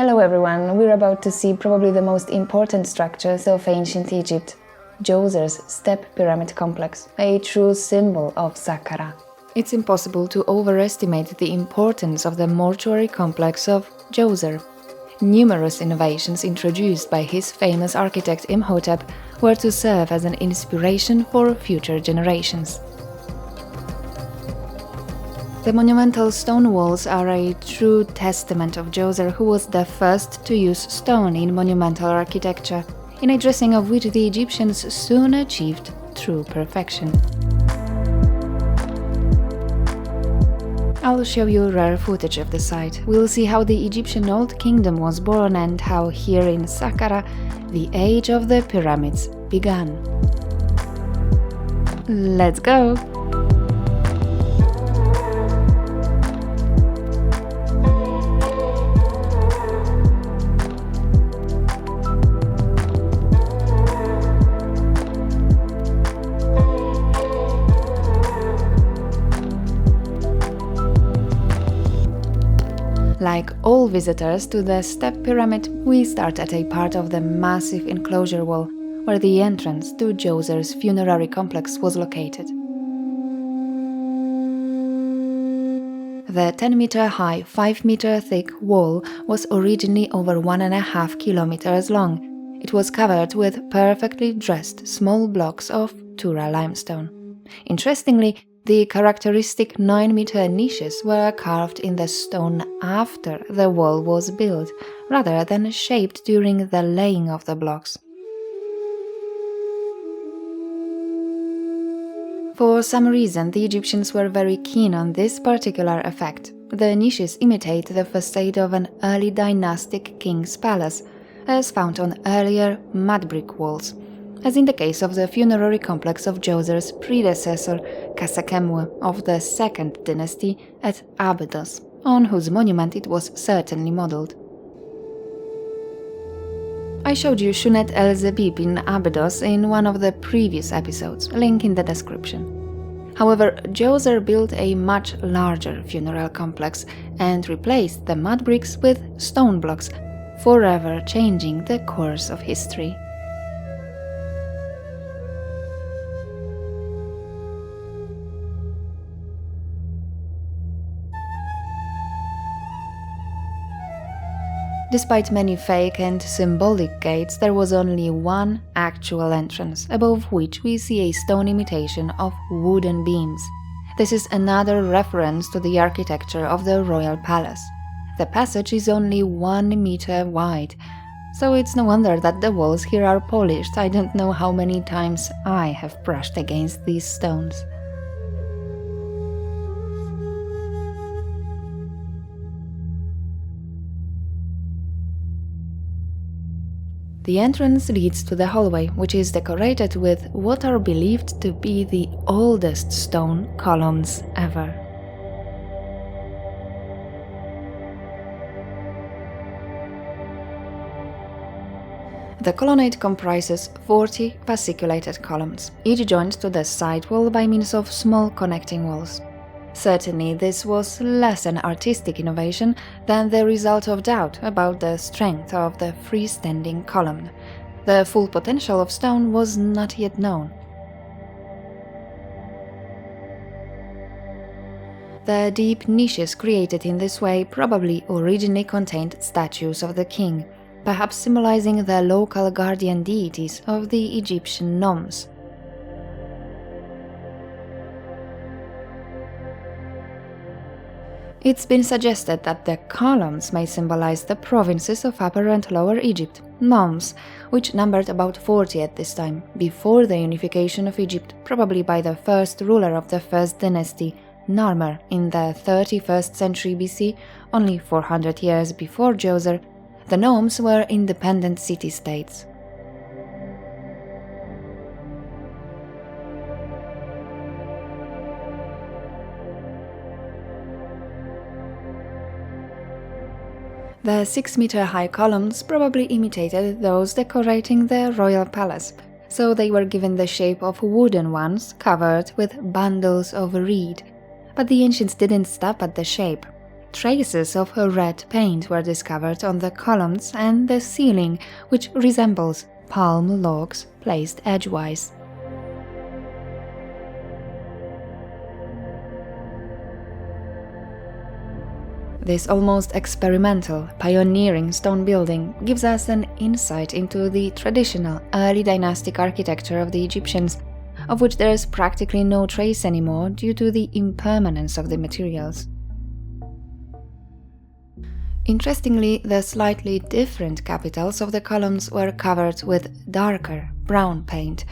Hello everyone, we're about to see probably the most important structures of ancient Egypt, Djoser's step pyramid complex, a true symbol of Saqqara. It's impossible to overestimate the importance of the mortuary complex of Djoser. Numerous innovations introduced by his famous architect Imhotep were to serve as an inspiration for future generations. The monumental stone walls are a true testament of Djoser, who was the first to use stone in monumental architecture, in a dressing of which the Egyptians soon achieved true perfection. I'll show you rare footage of the site. We'll see how the Egyptian Old Kingdom was born and how here in Saqqara the age of the pyramids began. Let's go! Like all visitors to the step pyramid, we start at a part of the massive enclosure wall, where the entrance to Djoser's funerary complex was located. The 10-meter high, 5-meter thick wall was originally over 1.5 kilometers long. It was covered with perfectly dressed small blocks of Tura limestone. Interestingly, the characteristic 9-meter niches were carved in the stone after the wall was built, rather than shaped during the laying of the blocks. For some reason, the Egyptians were very keen on this particular effect. The niches imitate the facade of an early dynastic king's palace, as found on earlier mud brick walls, as in the case of the funerary complex of Djoser's predecessor, Khafre of the 2nd dynasty at Abydos, on whose monument it was certainly modeled. I showed you Shunet el-Zebib in Abydos in one of the previous episodes, link in the description. However, Djoser built a much larger funeral complex and replaced the mud bricks with stone blocks, forever changing the course of history. Despite many fake and symbolic gates, there was only one actual entrance, above which we see a stone imitation of wooden beams. This is another reference to the architecture of the royal palace. The passage is only 1 meter wide, so it's no wonder that the walls here are polished. I don't know how many times I have brushed against these stones. The entrance leads to the hallway, which is decorated with what are believed to be the oldest stone columns ever. The colonnade comprises 40 fasciculated columns, each joined to the side wall by means of small connecting walls. Certainly, this was less an artistic innovation than the result of doubt about the strength of the freestanding column. The full potential of stone was not yet known. The deep niches created in this way probably originally contained statues of the king, perhaps symbolizing the local guardian deities of the Egyptian nomes. It's been suggested that the columns may symbolize the provinces of Upper and Lower Egypt, nomes, which numbered about 40 at this time, before the unification of Egypt, probably by the first ruler of the 1st dynasty, Narmer, in the 31st century BC, only 400 years before Djoser. The nomes were independent city-states. The 6-meter high columns probably imitated those decorating the royal palace, so they were given the shape of wooden ones covered with bundles of reed. But the ancients didn't stop at the shape. Traces of red paint were discovered on the columns and the ceiling, which resembles palm logs placed edgewise. This almost experimental, pioneering stone building gives us an insight into the traditional early dynastic architecture of the Egyptians, of which there is practically no trace anymore due to the impermanence of the materials. Interestingly, the slightly different capitals of the columns were covered with darker brown paint.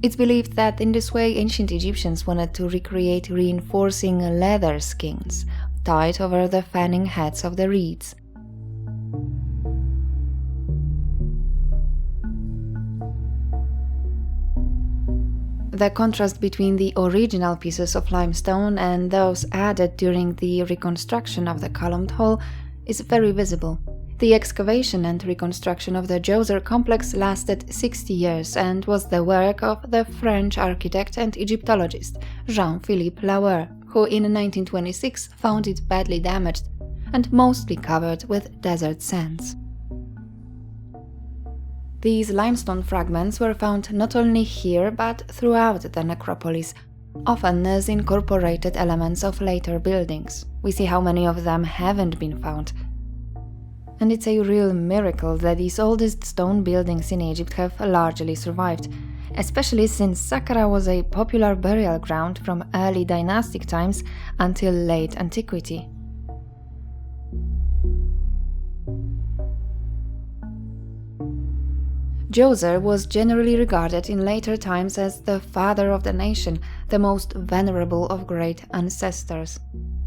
It's believed that in this way ancient Egyptians wanted to recreate reinforcing leather skins tied over the fanning heads of the reeds. The contrast between the original pieces of limestone and those added during the reconstruction of the columned hall is very visible. The excavation and reconstruction of the Djoser complex lasted 60 years and was the work of the French architect and Egyptologist Jean-Philippe Lauer, who in 1926 found it badly damaged and mostly covered with desert sands. These limestone fragments were found not only here but throughout the necropolis, often as incorporated elements of later buildings. We see how many of them haven't been found. And it's a real miracle that these oldest stone buildings in Egypt have largely survived, especially since Saqqara was a popular burial ground from early dynastic times until late antiquity. Djoser was generally regarded in later times as the father of the nation, the most venerable of great ancestors.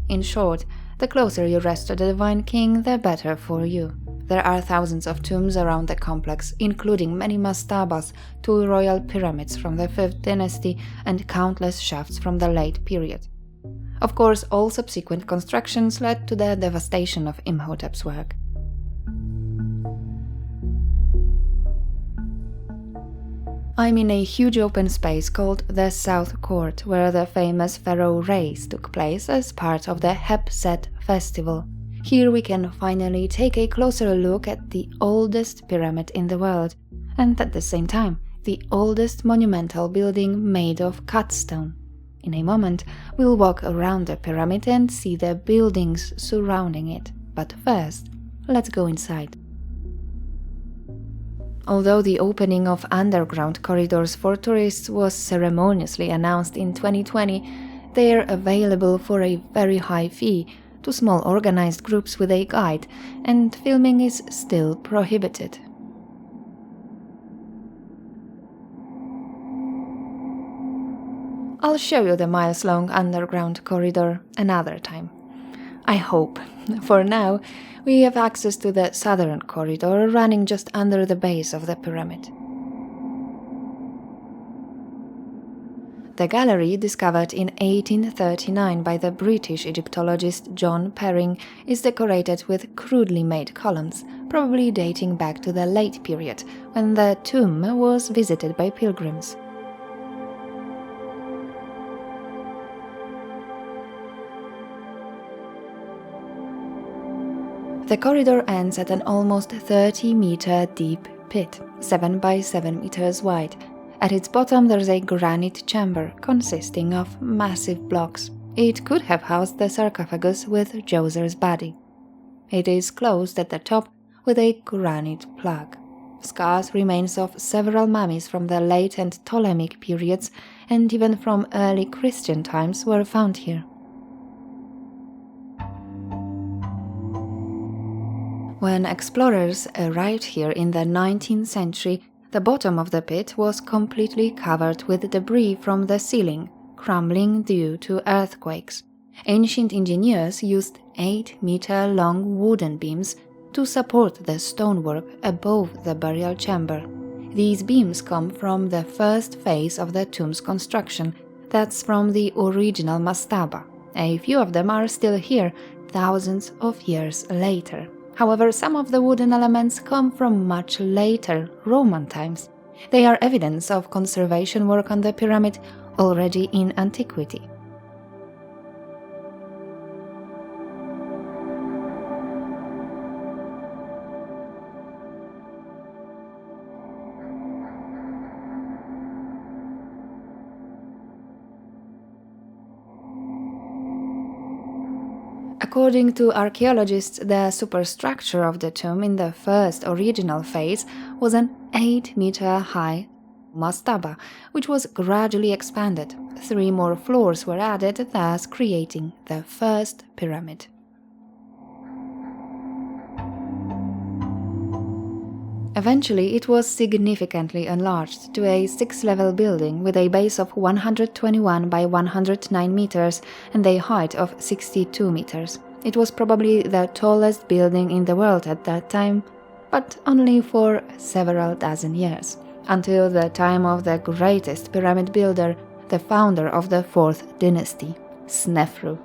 In short, the closer you rest to the divine king, the better for you. There are thousands of tombs around the complex, including many mastabas, 2 royal pyramids from the 5th dynasty, and countless shafts from the late period. Of course, all subsequent constructions led to the devastation of Imhotep's work. I'm in a huge open space called the South Court, where the famous pharaoh race took place as part of the Heb-Sed festival. Here we can finally take a closer look at the oldest pyramid in the world, and at the same time, the oldest monumental building made of cut stone. In a moment, we'll walk around the pyramid and see the buildings surrounding it. But first, let's go inside. Although the opening of underground corridors for tourists was ceremoniously announced in 2020, they are available for a very high fee to small organized groups with a guide, and filming is still prohibited. I'll show you the miles-long underground corridor another time. I hope. For now, we have access to the southern corridor running just under the base of the pyramid. The gallery, discovered in 1839 by the British Egyptologist John Perring, is decorated with crudely made columns, probably dating back to the late period, when the tomb was visited by pilgrims. The corridor ends at an almost 30-meter deep pit, 7 by 7 meters wide. At its bottom there's a granite chamber consisting of massive blocks. It could have housed the sarcophagus with Djoser's body. It is closed at the top with a granite plug. Scarce remains of several mummies from the late and Ptolemaic periods and even from early Christian times were found here. When explorers arrived here in the 19th century, the bottom of the pit was completely covered with debris from the ceiling, crumbling due to earthquakes. Ancient engineers used 8-meter-long wooden beams to support the stonework above the burial chamber. These beams come from the first phase of the tomb's construction, that's from the original mastaba. A few of them are still here, thousands of years later. However, some of the wooden elements come from much later Roman times. They are evidence of conservation work on the pyramid already in antiquity. According to archaeologists, the superstructure of the tomb in the first original phase was an 8-meter-high mastaba, which was gradually expanded. 3 more floors were added, thus creating the first pyramid. Eventually, it was significantly enlarged to a 6-level building with a base of 121 by 109 meters and a height of 62 meters. It was probably the tallest building in the world at that time, but only for several dozen years, until the time of the greatest pyramid builder, the founder of the 4th dynasty, Snefru.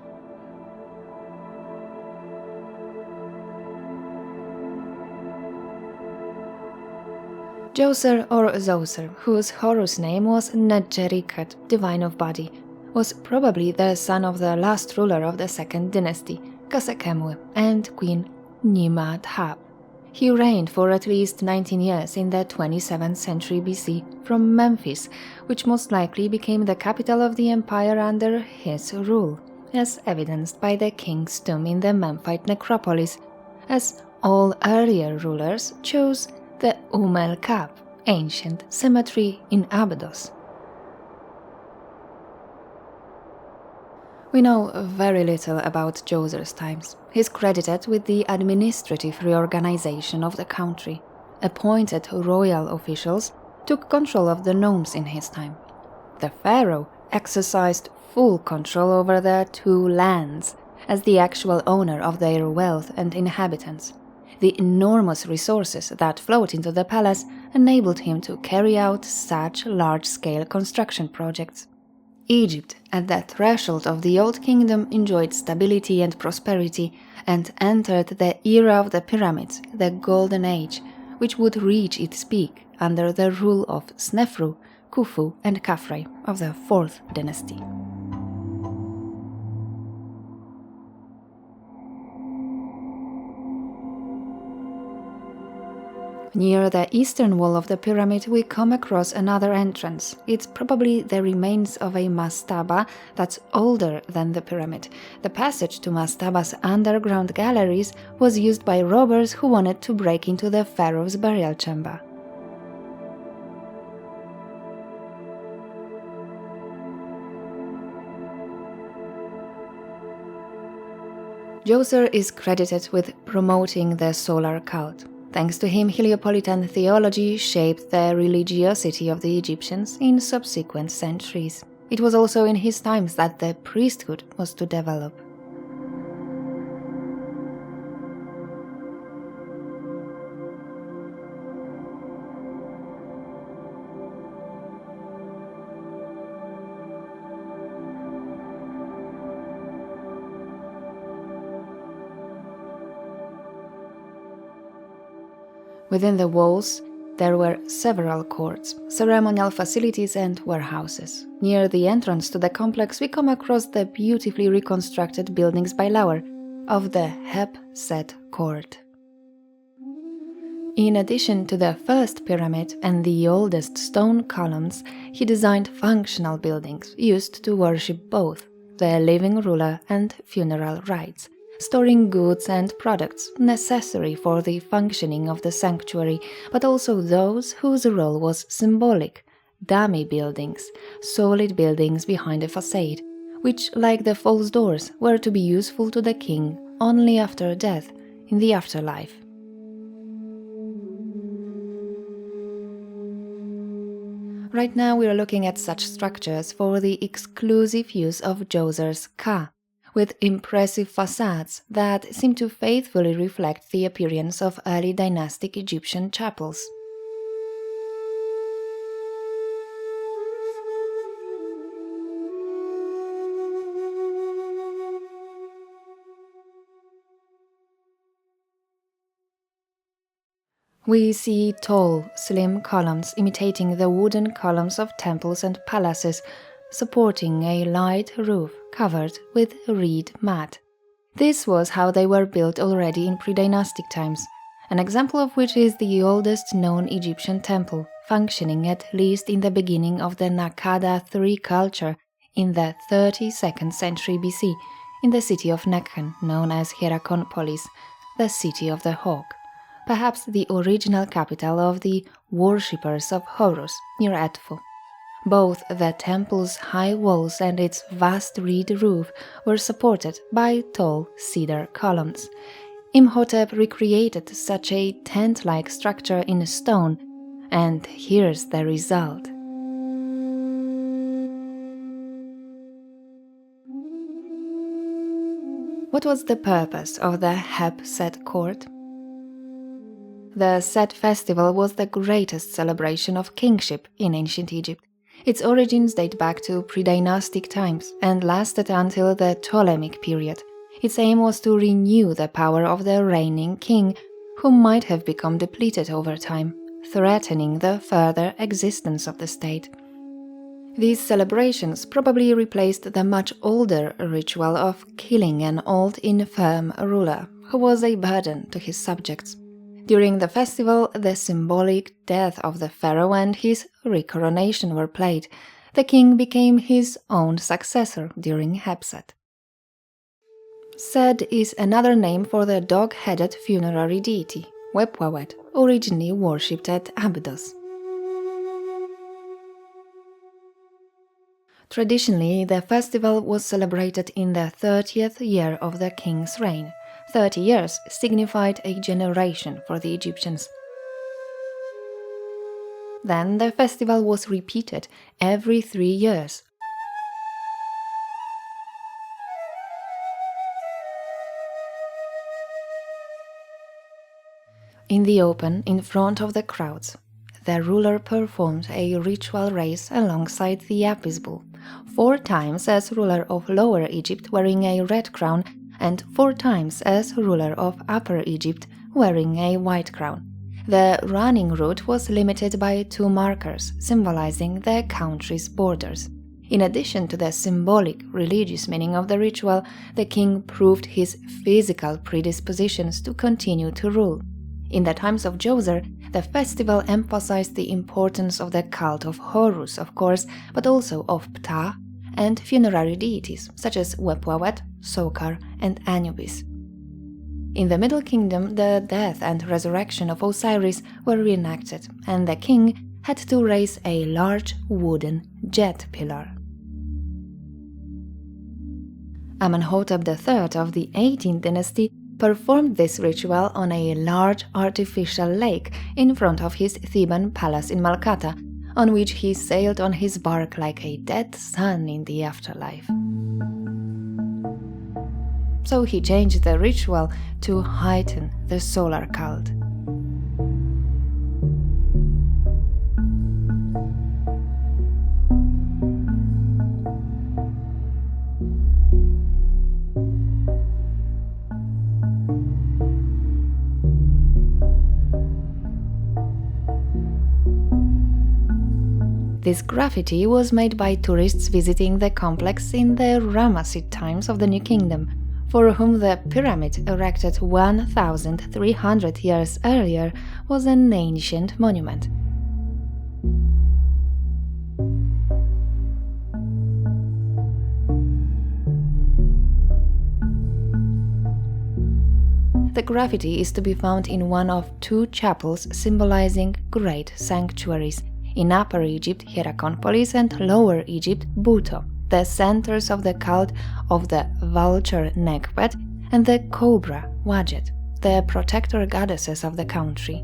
Djoser or Djoser, whose Horus name was Nedjeriket, divine of body, was probably the son of the last ruler of the 2nd dynasty, Kasekemwe, and Queen Imhotep. He reigned for at least 19 years in the 27th century BC from Memphis, which most likely became the capital of the empire under his rule, as evidenced by the king's tomb in the Memphite necropolis, as all earlier rulers chose the El-Kab, ancient cemetery in Abydos. We know very little about Djoser's times. He is credited with the administrative reorganization of the country. Appointed royal officials took control of the nomes in his time. The pharaoh exercised full control over the 2 lands as the actual owner of their wealth and inhabitants. The enormous resources that flowed into the palace enabled him to carry out such large-scale construction projects. Egypt, at the threshold of the Old Kingdom, enjoyed stability and prosperity and entered the era of the pyramids, the Golden Age, which would reach its peak under the rule of Snefru, Khufu and Khafre of the 4th dynasty. Near the eastern wall of the pyramid, we come across another entrance. It's probably the remains of a mastaba that's older than the pyramid. The passage to mastaba's underground galleries was used by robbers who wanted to break into the pharaoh's burial chamber. Djoser is credited with promoting the solar cult. Thanks to him, Heliopolitan theology shaped the religiosity of the Egyptians in subsequent centuries. It was also in his times that the priesthood was to develop. Within the walls, there were several courts, ceremonial facilities and warehouses. Near the entrance to the complex, we come across the beautifully reconstructed buildings by Lauer of the Heb-Sed court. In addition to the first pyramid and the oldest stone columns, he designed functional buildings used to worship both the living ruler and funeral rites, storing goods and products necessary for the functioning of the sanctuary, but also those whose role was symbolic, dummy buildings, solid buildings behind a facade, which, like the false doors, were to be useful to the king only after death, in the afterlife. Right now we are looking at such structures for the exclusive use of Djoser's Ka, with impressive facades that seem to faithfully reflect the appearance of early dynastic Egyptian chapels. We see tall, slim columns imitating the wooden columns of temples and palaces, supporting a light roof covered with reed mat. This was how they were built already in pre-dynastic times, an example of which is the oldest known Egyptian temple, functioning at least in the beginning of the Naqada III culture in the 32nd century BC, in the city of Nekhen, known as Hierakonpolis, the city of the hawk, perhaps the original capital of the worshippers of Horus, near Edfu. Both the temple's high walls and its vast reed roof were supported by tall cedar columns. Imhotep recreated such a tent-like structure in stone, and here's the result. What was the purpose of the Heb-Sed court? The Sed festival was the greatest celebration of kingship in ancient Egypt. Its origins date back to pre-dynastic times and lasted until the Ptolemaic period. Its aim was to renew the power of the reigning king, who might have become depleted over time, threatening the further existence of the state. These celebrations probably replaced the much older ritual of killing an old, infirm ruler who was a burden to his subjects. During the festival, the symbolic death of the pharaoh and his recoronation were played. The king became his own successor during Heb-Sed. Sed is another name for the dog-headed funerary deity, Web-Wawet, originally worshipped at Abydos. Traditionally, the festival was celebrated in the 30th year of the king's reign. 30 years signified a generation for the Egyptians. Then the festival was repeated every 3 years. In the open, in front of the crowds, the ruler performed a ritual race alongside the Apis bull, 4 times as ruler of Lower Egypt wearing a red crown and 4 times as ruler of Upper Egypt wearing a white crown. The running route was limited by 2 markers symbolizing the country's borders. In addition to the symbolic religious meaning of the ritual, the king proved his physical predispositions to continue to rule. In the times of Djoser, the festival emphasized the importance of the cult of Horus, of course, but also of Ptah and funerary deities such as Web-Wawet, Saqqara, and Anubis. In the Middle Kingdom, the death and resurrection of Osiris were reenacted, and the king had to raise a large wooden jet pillar. Imhotep III of the 18th dynasty performed this ritual on a large artificial lake in front of his Theban palace in Malkata, on which he sailed on his bark like a dead sun in the afterlife. So he changed the ritual to heighten the solar cult. This graffiti was made by tourists visiting the complex in the Ramessid times of the New Kingdom, for whom the pyramid erected 1,300 years earlier was an ancient monument. The graffiti is to be found in one of 2 chapels symbolizing great sanctuaries, in Upper Egypt, Hierakonpolis, and Lower Egypt, Buto, the centers of the cult of the vulture Nekhbet and the cobra Wadjet, the protector goddesses of the country.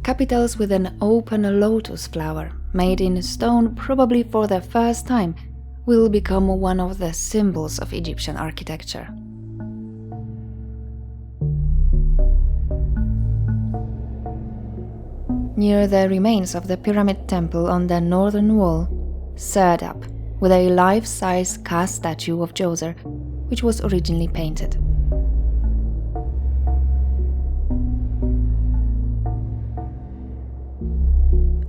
Capitals with an open lotus flower, made in stone probably for the first time, will become one of the symbols of Egyptian architecture. Near the remains of the Pyramid Temple on the northern wall, stirred up with a life-size cast statue of Djoser, which was originally painted.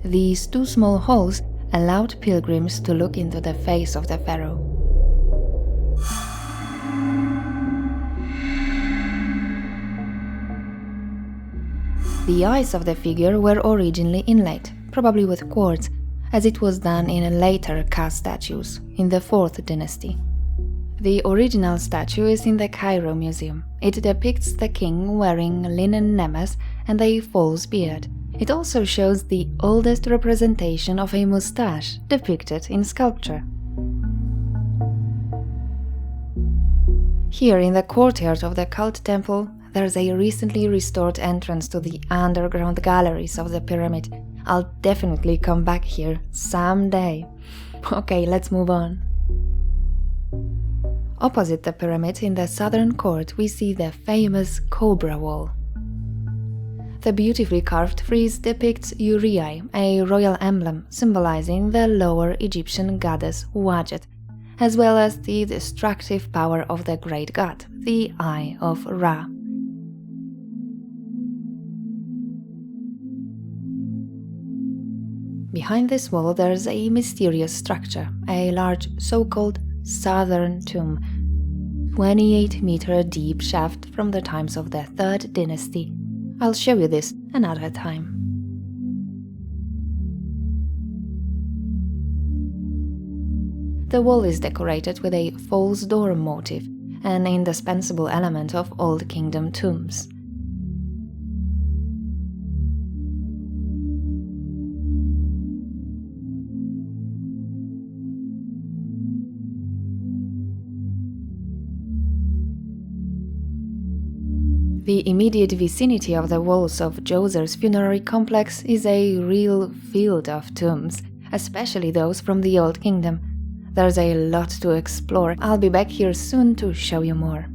These 2 small holes allowed pilgrims to look into the face of the pharaoh. The eyes of the figure were originally inlaid, probably with quartz, as it was done in later cast statues, in the 4th dynasty. The original statue is in the Cairo Museum. It depicts the king wearing linen nemes and a false beard. It also shows the oldest representation of a moustache depicted in sculpture. Here in the courtyard of the cult temple, there's a recently restored entrance to the underground galleries of the pyramid. I'll definitely come back here someday. Okay, let's move on. Opposite the pyramid in the southern court we see the famous Cobra Wall. The beautifully carved frieze depicts Uriai, a royal emblem symbolizing the lower Egyptian goddess Wadjet, as well as the destructive power of the great god, the Eye of Ra. Behind this wall there's a mysterious structure, a large so-called southern tomb, 28-meter deep shaft from the times of the 3rd dynasty. I'll show you this another time. The wall is decorated with a false door motif, an indispensable element of Old Kingdom tombs. The immediate vicinity of the walls of Djoser's funerary complex is a real field of tombs, especially those from the Old Kingdom. There's a lot to explore. I'll be back here soon to show you more.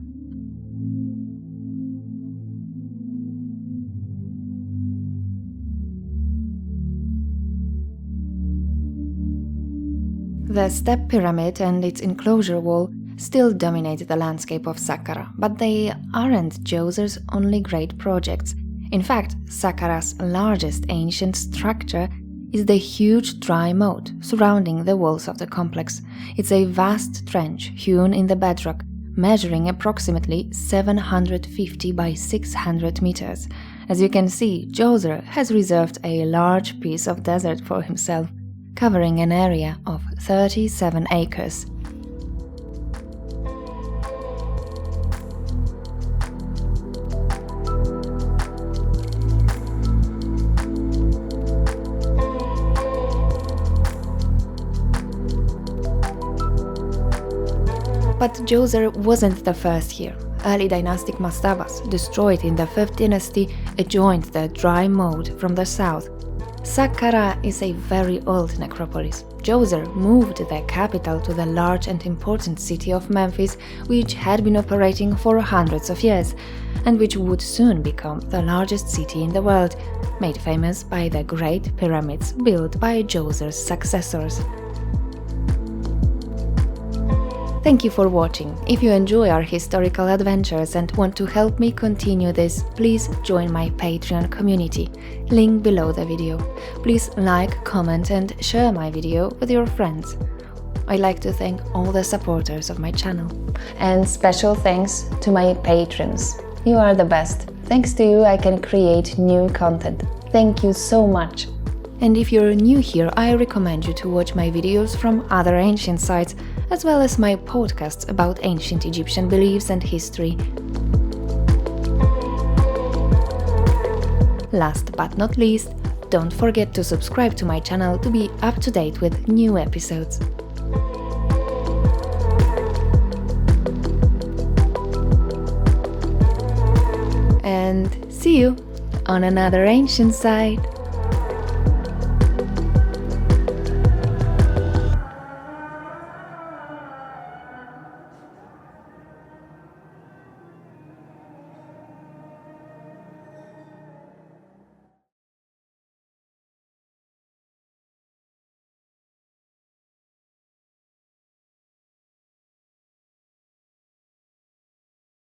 The step pyramid and its enclosure wall still dominate the landscape of Saqqara, but they aren't Djoser's only great projects. In fact, Saqqara's largest ancient structure is the huge dry moat surrounding the walls of the complex. It's a vast trench hewn in the bedrock, measuring approximately 750 by 600 meters. As you can see, Djoser has reserved a large piece of desert for himself, covering an area of 37 acres. But Djoser wasn't the first here. Early dynastic mastabas, destroyed in the 5th dynasty, adjoined the dry moat from the south. Saqqara is a very old necropolis. Djoser moved the capital to the large and important city of Memphis, which had been operating for hundreds of years, and which would soon become the largest city in the world, made famous by the Great Pyramids built by Djoser's successors. Thank you for watching. If you enjoy our historical adventures and want to help me continue this, please join my Patreon community, link below the video. Please like, comment and share my video with your friends. I'd like to thank all the supporters of my channel. And special thanks to my patrons. You are the best. Thanks to you I can create new content. Thank you so much. And if you're new here, I recommend you to watch my videos from other ancient sites, as well as my podcasts about ancient Egyptian beliefs and history. Last but not least, don't forget to subscribe to my channel to be up to date with new episodes. And see you on another ancient site.